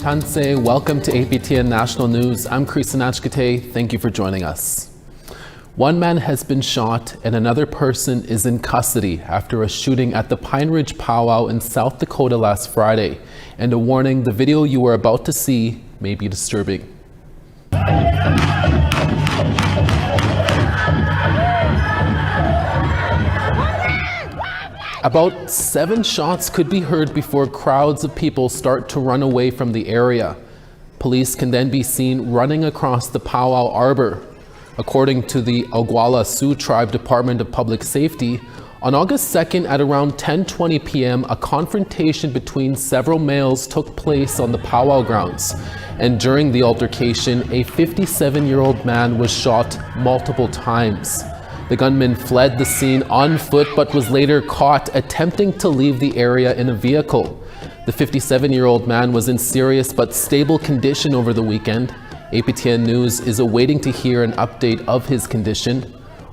Tansei, welcome to APTN National News. I'm Creeson Agecoutay. Thank you for joining us. One man has been shot and another person is in custody after a shooting at the Pine Ridge Pow Wow in South Dakota last Friday. And a warning, the video you are about to see may be disturbing. About 7 shots could be heard before crowds of people start to run away from the area. Police can then be seen running across the Powow Arbor. According to the Oglala Sioux Tribe Department of Public Safety, on August 2nd at around 10:20 p.m., a confrontation between several males took place on the Powow grounds. And during the altercation, a 57-year-old man was shot multiple times. The gunman fled the scene on foot but was later caught attempting to leave the area in a vehicle. The 57-year-old man was in serious but stable condition over the weekend. APTN News is awaiting to hear an update of his condition.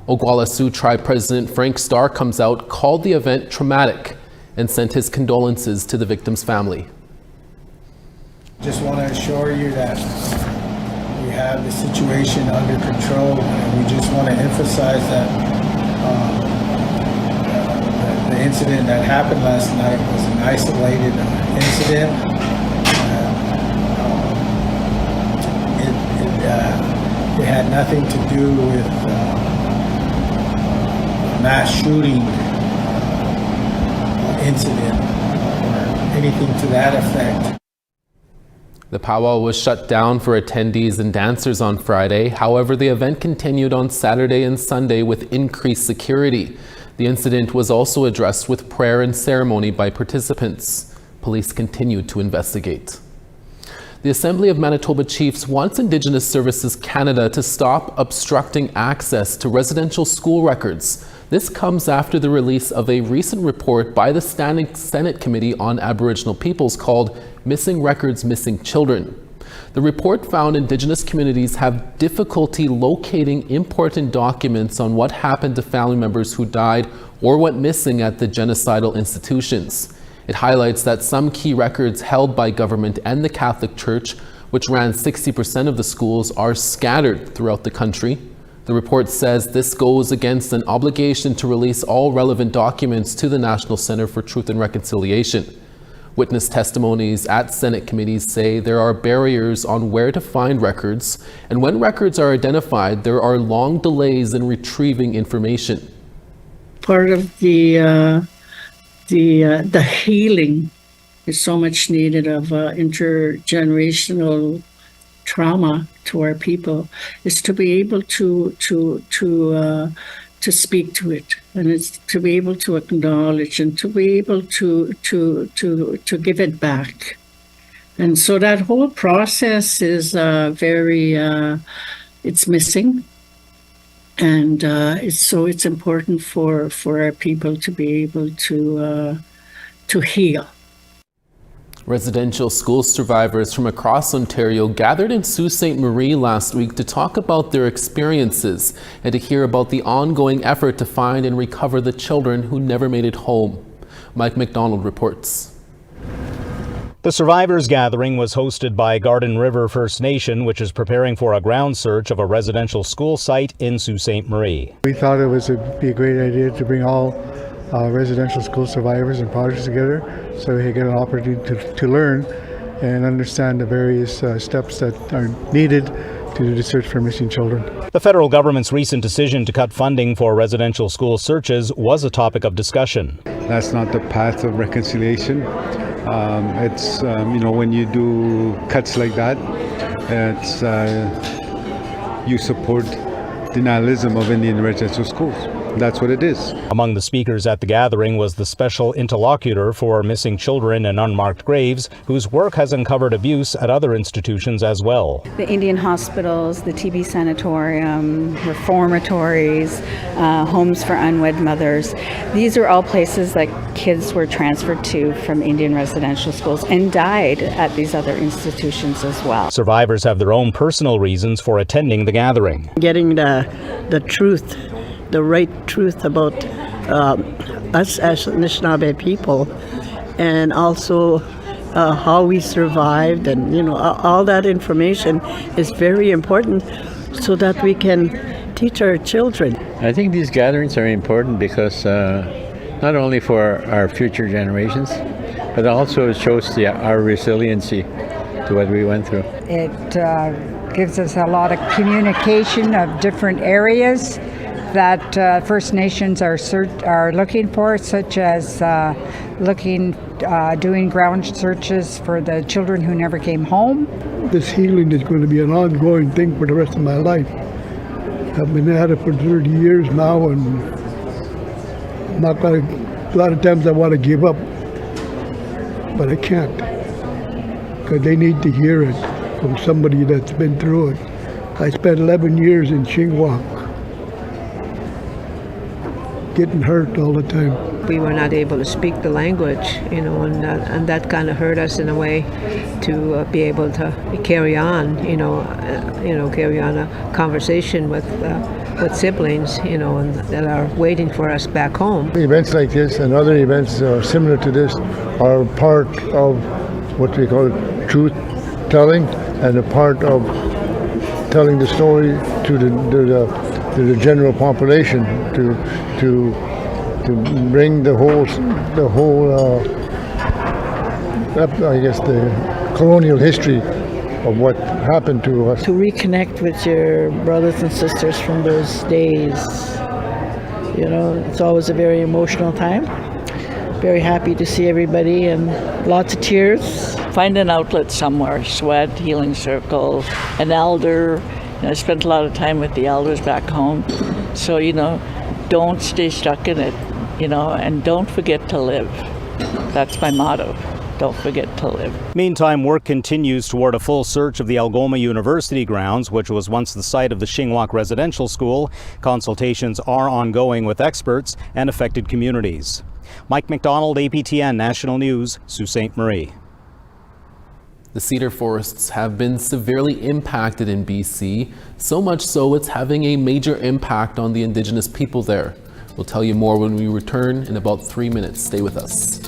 Oglala Sioux Tribe President Frank Starr comes out, called the event traumatic, and sent his condolences to the victim's family. Just want to assure you that we have the situation under control, and we just want to emphasize that the incident that happened last night was an isolated incident. It had nothing to do with mass shooting incident or anything to that effect. The powwow was shut down for attendees and dancers on Friday. However, the event continued on Saturday and Sunday with increased security. The incident was also addressed with prayer and ceremony by participants. Police continued to investigate. The Assembly of Manitoba Chiefs wants Indigenous Services Canada to stop obstructing access to residential school records. This comes after the release of a recent report by the Standing Senate Committee on Aboriginal Peoples called Missing Records, Missing Children. The report found Indigenous communities have difficulty locating important documents on what happened to family members who died or went missing at the genocidal institutions. It highlights that some key records held by government and the Catholic Church, which ran 60% of the schools, are scattered throughout the country. The report says this goes against an obligation to release all relevant documents to the National Centre for Truth and Reconciliation. Witness testimonies at Senate committees say there are barriers on where to find records, and when records are identified, there are long delays in retrieving information. Part of the healing is so much needed of intergenerational trauma to our people is to be able to speak to it, and it's to be able to acknowledge and to be able to give it back. And so that whole process is it's missing. And it's important for our people to be able to heal. Residential school survivors from across Ontario gathered in Sault Ste. Marie last week to talk about their experiences and to hear about the ongoing effort to find and recover the children who never made it home. Mike McDonald reports. The Survivors Gathering was hosted by Garden River First Nation, which is preparing for a ground search of a residential school site in Sault Ste. Marie. We thought it would be a great idea to bring all residential school survivors and projects together so they get an opportunity to learn and understand the various steps that are needed to do the search for missing children. The federal government's recent decision to cut funding for residential school searches was a topic of discussion. That's not the path of reconciliation. It's when you do cuts like that, it's you support denialism of Indian residential schools. That's what it is. Among the speakers at the gathering was the special interlocutor for missing children and unmarked graves, whose work has uncovered abuse at other institutions as well. The Indian hospitals, the TB sanatorium, reformatories, homes for unwed mothers. These are all places that kids were transferred to from Indian residential schools and died at these other institutions as well. Survivors have their own personal reasons for attending the gathering. Getting the truth, the right truth about us as Anishinaabe people, and also how we survived, and all that information is very important so that we can teach our children. I think these gatherings are important because not only for our future generations, but also it shows our resiliency to what we went through. It gives us a lot of communication of different areas that First Nations are looking for, such as doing ground searches for the children who never came home. This healing is going to be an ongoing thing for the rest of my life. I've been at it for 30 years now, and a lot of times I want to give up, but I can't, because they need to hear it from somebody that's been through it. I spent 11 years in Shingwak, getting hurt all the time. We were not able to speak the language, and that kind of hurt us in a way to be able to carry on, carry on a conversation with siblings, and that are waiting for us back home. Events like this and other events similar to this are part of what we call truth telling, and a part of telling the story to the general population, to bring the whole I guess the colonial history of what happened to us. To reconnect with your brothers and sisters from those days, it's always a very emotional time. Very happy to see everybody, and lots of tears. Find an outlet somewhere, sweat, healing circle, an elder. I spent a lot of time with the elders back home. So, don't stay stuck in it, and don't forget to live. That's my motto. Don't forget to live. Meantime, work continues toward a full search of the Algoma University grounds, which was once the site of the Shingwak Residential School. Consultations are ongoing with experts and affected communities. Mike McDonald, APTN National News, Sault Ste. Marie. The cedar forests have been severely impacted in BC, so much so it's having a major impact on the Indigenous people there. We'll tell you more when we return in about 3 minutes. Stay with us.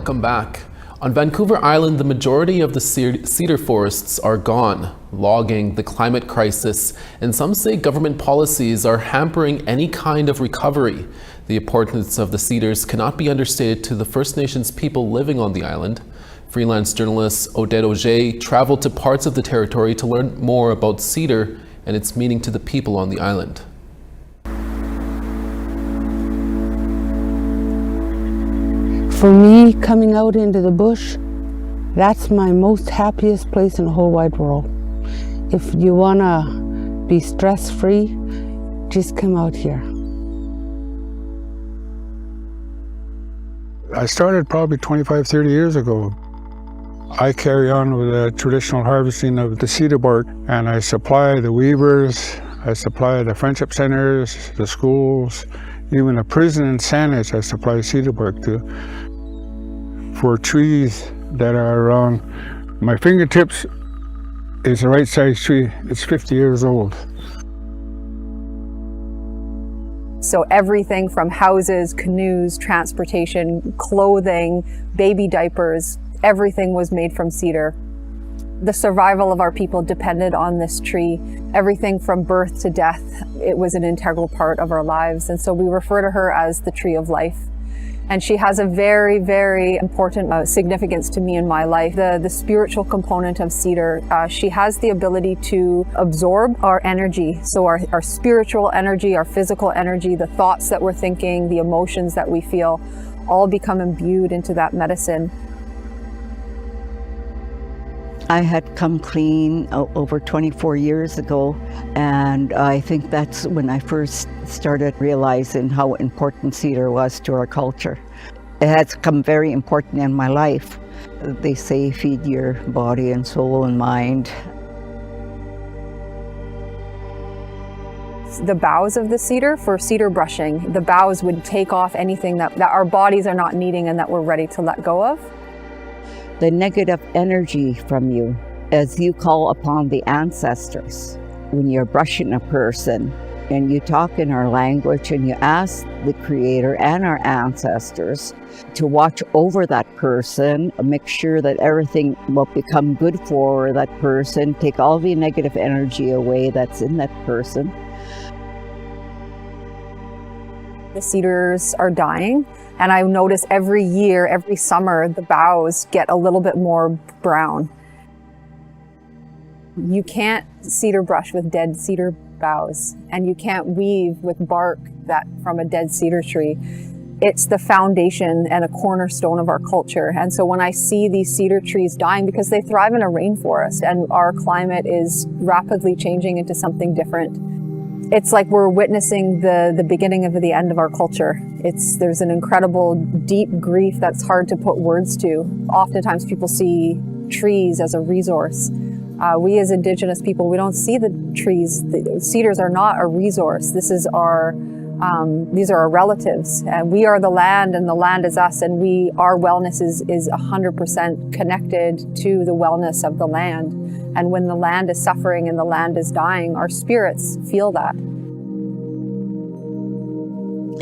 welcome back. On Vancouver Island, the majority of the cedar forests are gone. Logging, the climate crisis, and some say government policies are hampering any kind of recovery. The importance of the cedars cannot be understated to the First Nations people living on the island. Freelance journalist Odette Auger traveled to parts of the territory to learn more about cedar and its meaning to the people on the island. For me, coming out into the bush, that's my most happiest place in the whole wide world. If you want to be stress-free, just come out here. I started probably 25, 30 years ago. I carry on with the traditional harvesting of the cedar bark, and I supply the weavers, I supply the friendship centers, the schools, even a prison in Saanich I supply cedar bark to. For trees that are around my fingertips is the right size tree. It's 50 years old. So everything from houses, canoes, transportation, clothing, baby diapers, everything was made from cedar. The survival of our people depended on this tree. Everything from birth to death, it was an integral part of our lives. And so we refer to her as the tree of life. And she has a very, very important significance to me in my life. The spiritual component of cedar, she has the ability to absorb our energy. So our spiritual energy, our physical energy, the thoughts that we're thinking, the emotions that we feel, all become imbued into that medicine. I had come clean over 24 years ago, and I think that's when I first started realizing how important cedar was to our culture. It has become very important in my life. They say feed your body and soul and mind. The boughs of the cedar, for cedar brushing, the boughs would take off anything that our bodies are not needing and that we're ready to let go of. The negative energy from you as you call upon the ancestors. When you're brushing a person and you talk in our language and you ask the Creator and our ancestors to watch over that person, make sure that everything will become good for that person, take all the negative energy away that's in that person. The cedars are dying, and I notice every year, every summer, the boughs get a little bit more brown. You can't cedar brush with dead cedar boughs, and you can't weave with bark that from a dead cedar tree. It's the foundation and a cornerstone of our culture. And so when I see these cedar trees dying, because they thrive in a rainforest and our climate is rapidly changing into something different, it's like we're witnessing the beginning of the end of our culture. There's an incredible deep grief that's hard to put words to. Oftentimes people see trees as a resource. We as Indigenous people, we don't see the trees. The cedars are not a resource. These are our relatives. And we are the land and the land is us, and our wellness is 100% connected to the wellness of the land. And when the land is suffering and the land is dying, our spirits feel that.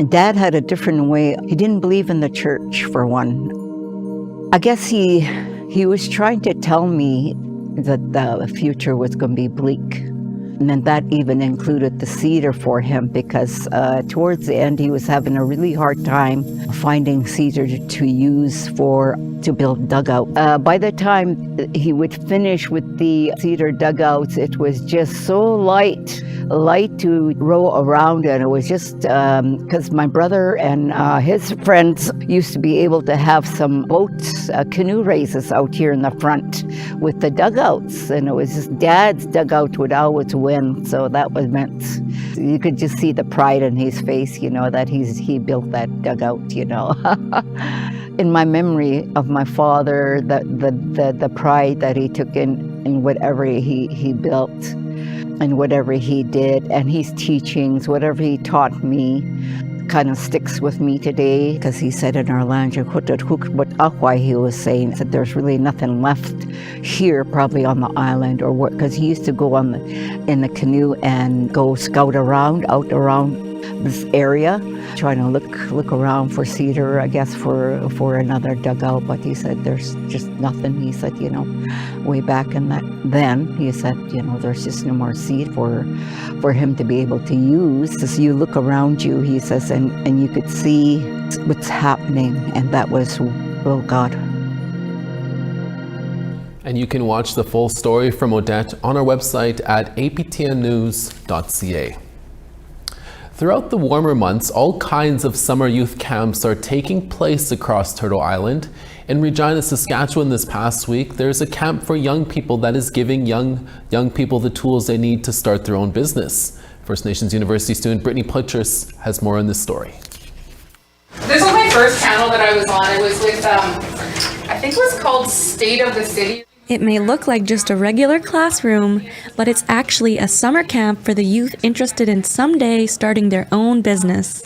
Dad had a different way. He didn't believe in the church, for one. I guess he was trying to tell me that the future was going to be bleak. And then that even included the cedar for him, because towards the end he was having a really hard time finding cedar to use to build dugouts. By the time he would finish with the cedar dugouts, it was just so light to row around, and it was just because my brother and his friends used to be able to have some boats, canoe races out here in the front with the dugouts, and it was just Dad's dugout would always win, so that was meant. You could just see the pride in his face, that he built that dugout, In my memory of my father, the pride that he took in whatever he built and whatever he did, and his teachings, whatever he taught me, kind of sticks with me today, because he said in our language, he was saying that there's really nothing left here, probably on the island, or what, because he used to go in the canoe and go scout out around this area, trying to look around for cedar, I guess for another dugout, but he said there's just nothing. He said, way back in then, he said, there's just no more seed for him to be able to use. As you look around you, he says, and you could see what's happening, and that was, oh God. And you can watch the full story from Odette on our website at aptnnews.ca. Throughout the warmer months, all kinds of summer youth camps are taking place across Turtle Island. In Regina, Saskatchewan this past week, there's a camp for young people that is giving young people the tools they need to start their own business. First Nations University student Brittany Putras has more on this story. This was my first channel that I was on. It was with, I think it was called State of the City. It may look like just a regular classroom, but it's actually a summer camp for the youth interested in someday starting their own business.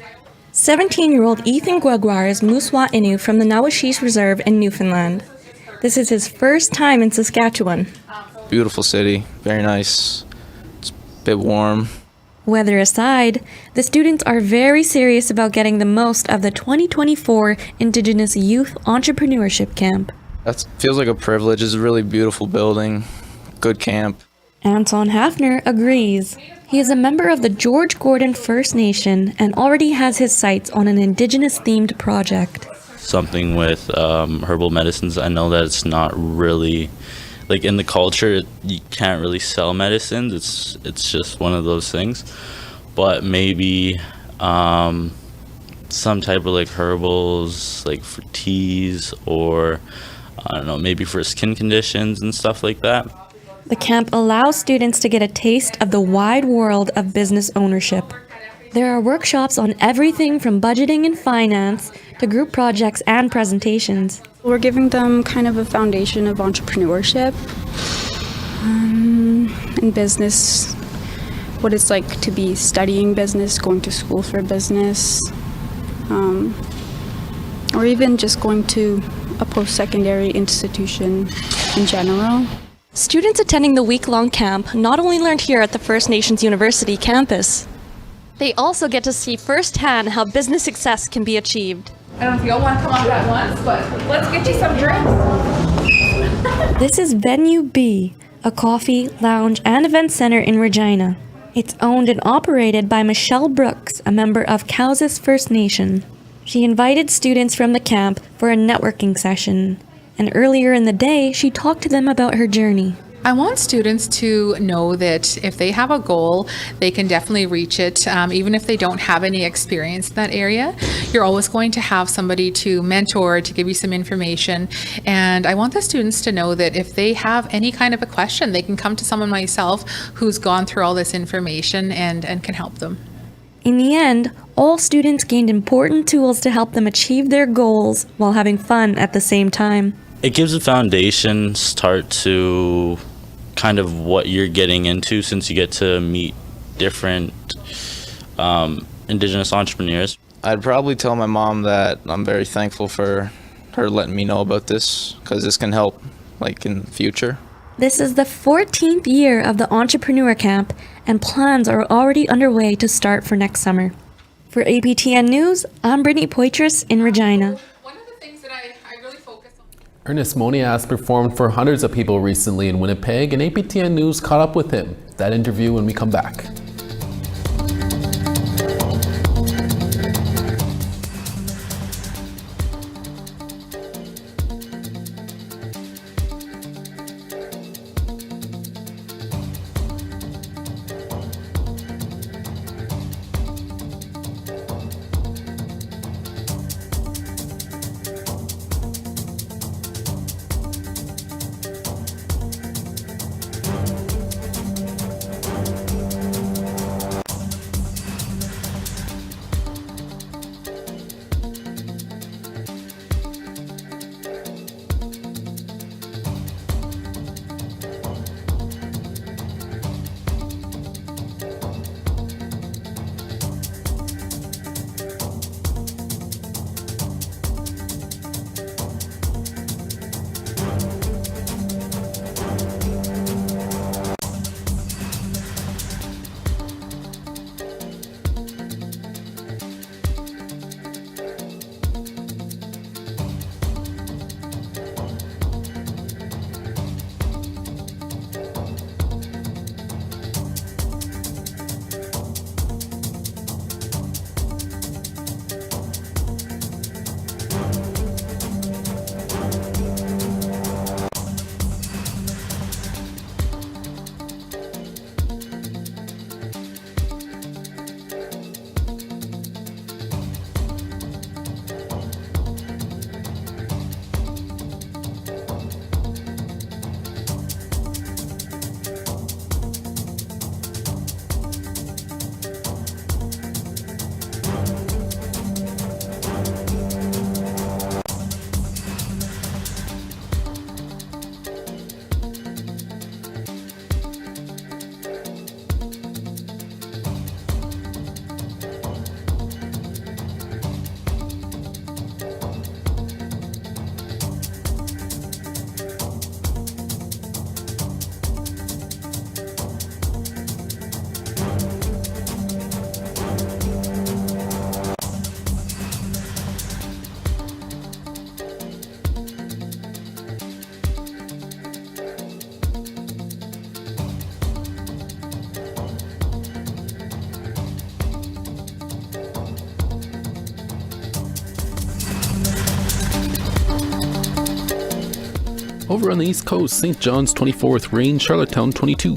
17-year-old Ethan Gregoire is Muswa Inu from the Nawashish Reserve in Newfoundland. This is his first time in Saskatchewan. Beautiful city, very nice. It's a bit warm. Weather aside, the students are very serious about getting the most of the 2024 Indigenous Youth Entrepreneurship Camp. That feels like a privilege. It's a really beautiful building, good camp. Anton Hafner agrees. He is a member of the George Gordon First Nation and already has his sights on an Indigenous-themed project. Something with herbal medicines. I know that it's not really, like in the culture, you can't really sell medicines. It's just one of those things. But maybe some type of like herbals, like for teas or I don't know, maybe for skin conditions and stuff like that. The camp allows students to get a taste of the wide world of business ownership. There are workshops on everything from budgeting and finance to group projects and presentations. We're giving them kind of a foundation of entrepreneurship in business, what it's like to be studying business, going to school for business, or even just going to a post-secondary institution in general. Students attending the week-long camp not only learned here at the First Nations University campus, they also get to see firsthand how business success can be achieved. I don't know if you all want to come up at once, but let's get you some drinks. This is Venue B, a coffee, lounge, and event center in Regina. It's owned and operated by Michelle Brooks, a member of Cowsis First Nation. She invited students from the camp for a networking session, and earlier in the day, she talked to them about her journey. I want students to know that if they have a goal, they can definitely reach it, even if they don't have any experience in that area. You're always going to have somebody to mentor, to give you some information. And I want the students to know that if they have any kind of a question, they can come to someone myself who's gone through all this information and can help them. In the end, all students gained important tools to help them achieve their goals while having fun at the same time. It gives a foundation start to kind of what you're getting into, since you get to meet different Indigenous entrepreneurs. I'd probably tell my mom that I'm very thankful for her letting me know about this, because this can help like in the future. This is the 14th year of the Entrepreneur Camp, and plans are already underway to start for next summer. For APTN News, I'm Brittany Poitras in Regina. Ernest Monia has performed for hundreds of people recently in Winnipeg, and APTN News caught up with him. That interview when we come back. Over on the East Coast, St. John's 24 with rain, Charlottetown 22.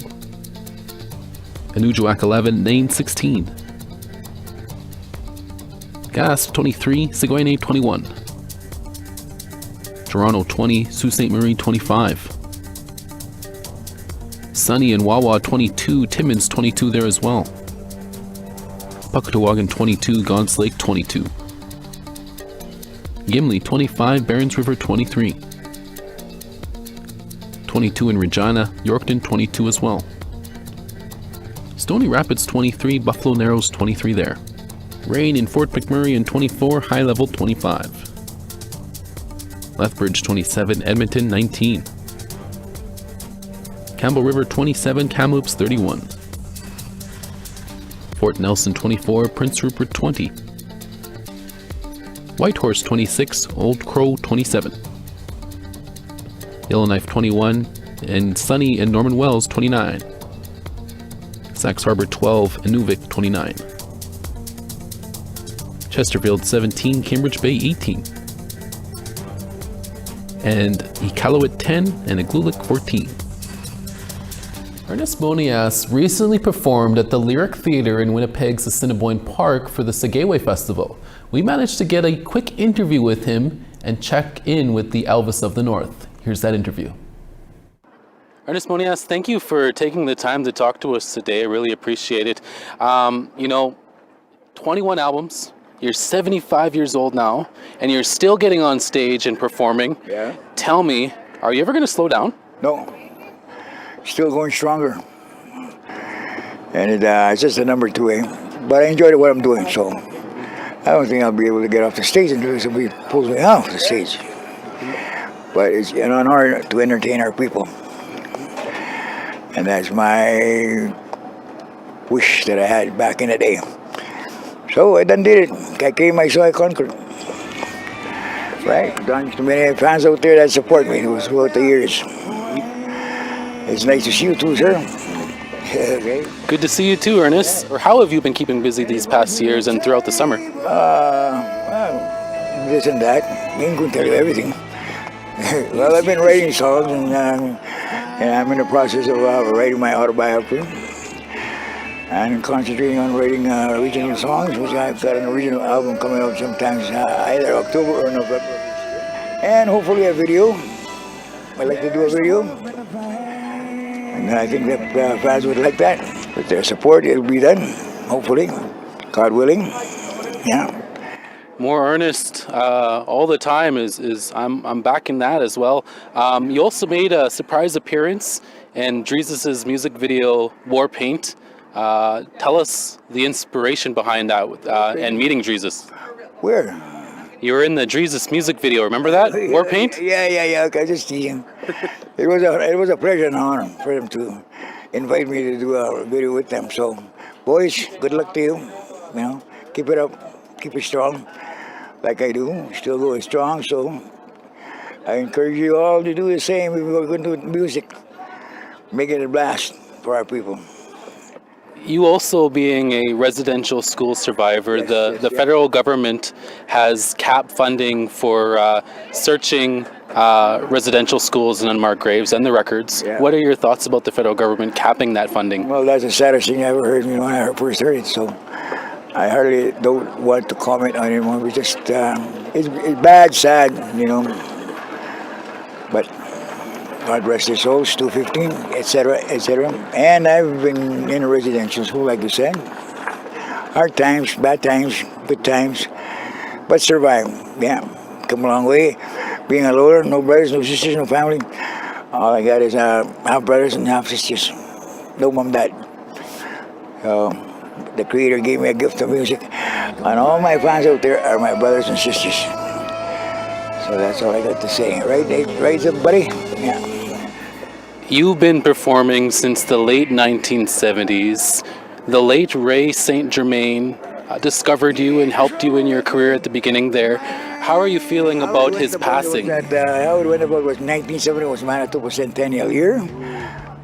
Anujuak 11, Nain 16. Gasp 23, Seguin 21. Toronto 20, Sault Ste. Marie 25. Sunny and Wawa 22, Timmins 22 there as well. Puckatawagan 22, God's Lake 22. Gimli 25, Barons River 23. 22 in Regina, Yorkton 22 as well. Stony Rapids 23, Buffalo Narrows 23 there. Rain in Fort McMurray and 24, high level 25. Lethbridge 27, Edmonton 19. Campbell River 27, Kamloops 31. Fort Nelson 24, Prince Rupert 20. Whitehorse 26, Old Crow 27. Yellowknife 21, and Sunny and Norman Wells 29. Sax Harbor 12, Inuvik 29. Chesterfield 17, Cambridge Bay 18. And Iqaluit 10 and Igloolik 14. Ernest Monia recently performed at the Lyric Theatre in Winnipeg's Assiniboine Park for the Sageway Festival. We managed to get a quick interview with him and check in with the Elvis of the North. Here's that interview. Ernest Monia, thank you for taking the time to talk to us today. I really appreciate it. 21 albums. You're 75 years old now, and you're still getting on stage and performing. Yeah. Tell me, are you ever going to slow down? No. Still going stronger. And it's just a number 2, But I enjoy what I'm doing, so I don't think I'll be able to get off the stage until somebody pulls me off the stage. But it's an honor to entertain our people. And that's my wish that I had back in the day. So I done did it. I came, I saw, I conquered. Right? Thanks to many fans out there that support me throughout the years. It's nice to see you too, sir. Okay. Good to see you too, Ernest. Or how have you been keeping busy these past years and throughout the summer? This and that. I ain't going to tell you everything. Well, I've been writing songs, and I'm in the process of writing my autobiography. And concentrating on writing original songs, which I've got an original album coming out sometimes either October or November. And hopefully a video. I'd like to do a video. And I think that fans would like that. With their support, it'll be done, hopefully. God willing. Yeah. More Ernest all the time is I'm backing that as well. You also made a surprise appearance in Drezus' music video War Paint. Tell us the inspiration behind that and meeting Drezus. Where? You were in the Drezus music video. Remember that? War Paint? Yeah. Okay, just teasing. It was a pleasure and honor for them to invite me to do a video with them. So, boys, good luck to you. Keep it up, keep it strong, like I do. Still going strong. So, I encourage you all to do the same. If we're going to do music, make it a blast for our people. You also being a residential school survivor, the federal government has capped funding for searching residential schools in unmarked graves and the records. Yeah. What are your thoughts about the federal government capping that funding? Well, that's the saddest thing I ever heard when I first heard it, so I hardly don't want to comment on it anymore. It's just, it's bad, sad, but God rest their souls, 215, etc., etc. And I've been in a residential school, like you said. Hard times, bad times, good times, but survive. Yeah, come a long way. Being a lawyer, no brothers, no sisters, no family. All I got is half brothers and half sisters. No mom, dad. So the Creator gave me a gift of music, and all my fans out there are my brothers and sisters. So that's all I got to say. Right, buddy? Yeah. You've been performing since the late 1970s. The late Ray St. Germain discovered you and helped you in your career at the beginning there. How are you feeling about his passing? How it went about was 1970 was Manitoba Centennial year.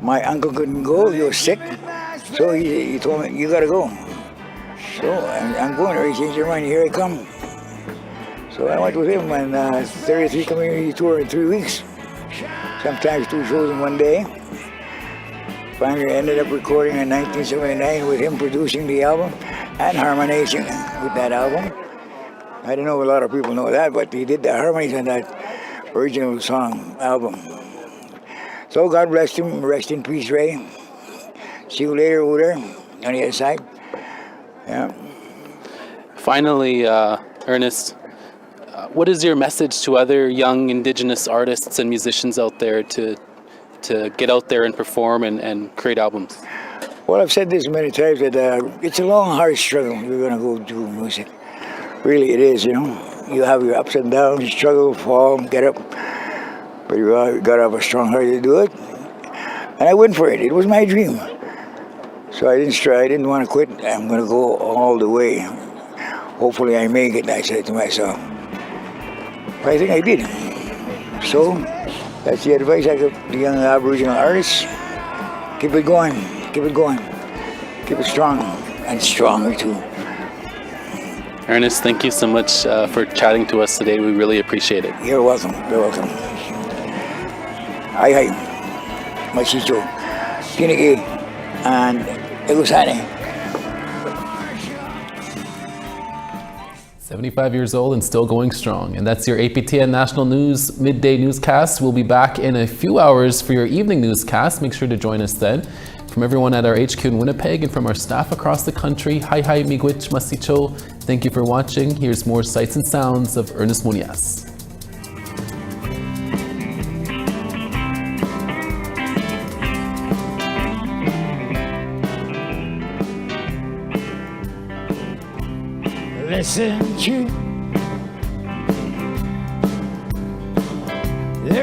My uncle couldn't go, he was sick. So he told me, you gotta go. So I'm going to Ray St. Germain, here I come. So I went with him, and 33 coming here, he toured in 3 weeks. So sometimes 2 shows in one day. Finally ended up recording in 1979 with him producing the album and harmonizing with that album. I don't know if a lot of people know that, but he did the harmonies on that original song album. So God bless him. Rest in peace, Ray. See you later over there on the other side. Yeah. Finally, Ernest, what is your message to other young Indigenous artists and musicians out there to get out there and perform and create albums? Well, I've said this many times that it's a long, hard struggle. You're going to go do music. Really, it is, you know. You have your ups and downs, you struggle, fall, get up. But you got to have a strong heart to do it. And I went for it. It was my dream. So I didn't want to quit. I'm going to go all the way. Hopefully I make it, I said to myself. But I think I did. So that's the advice I give the young Aboriginal artists. Keep it going, keep it going. Keep it strong, and stronger too. Ernest, thank you so much for chatting to us today. We really appreciate it. You're welcome, you're welcome. Hi, Machicho, Kinigi, and Egusane. 75 years old and still going strong. And that's your APTN National News Midday Newscast. We'll be back in a few hours for your evening newscast. Make sure to join us then. From everyone at our HQ in Winnipeg and from our staff across the country, hi miigwech masicho. Thank you for watching. Here's more sights and sounds of Ernest Monia. Listen to the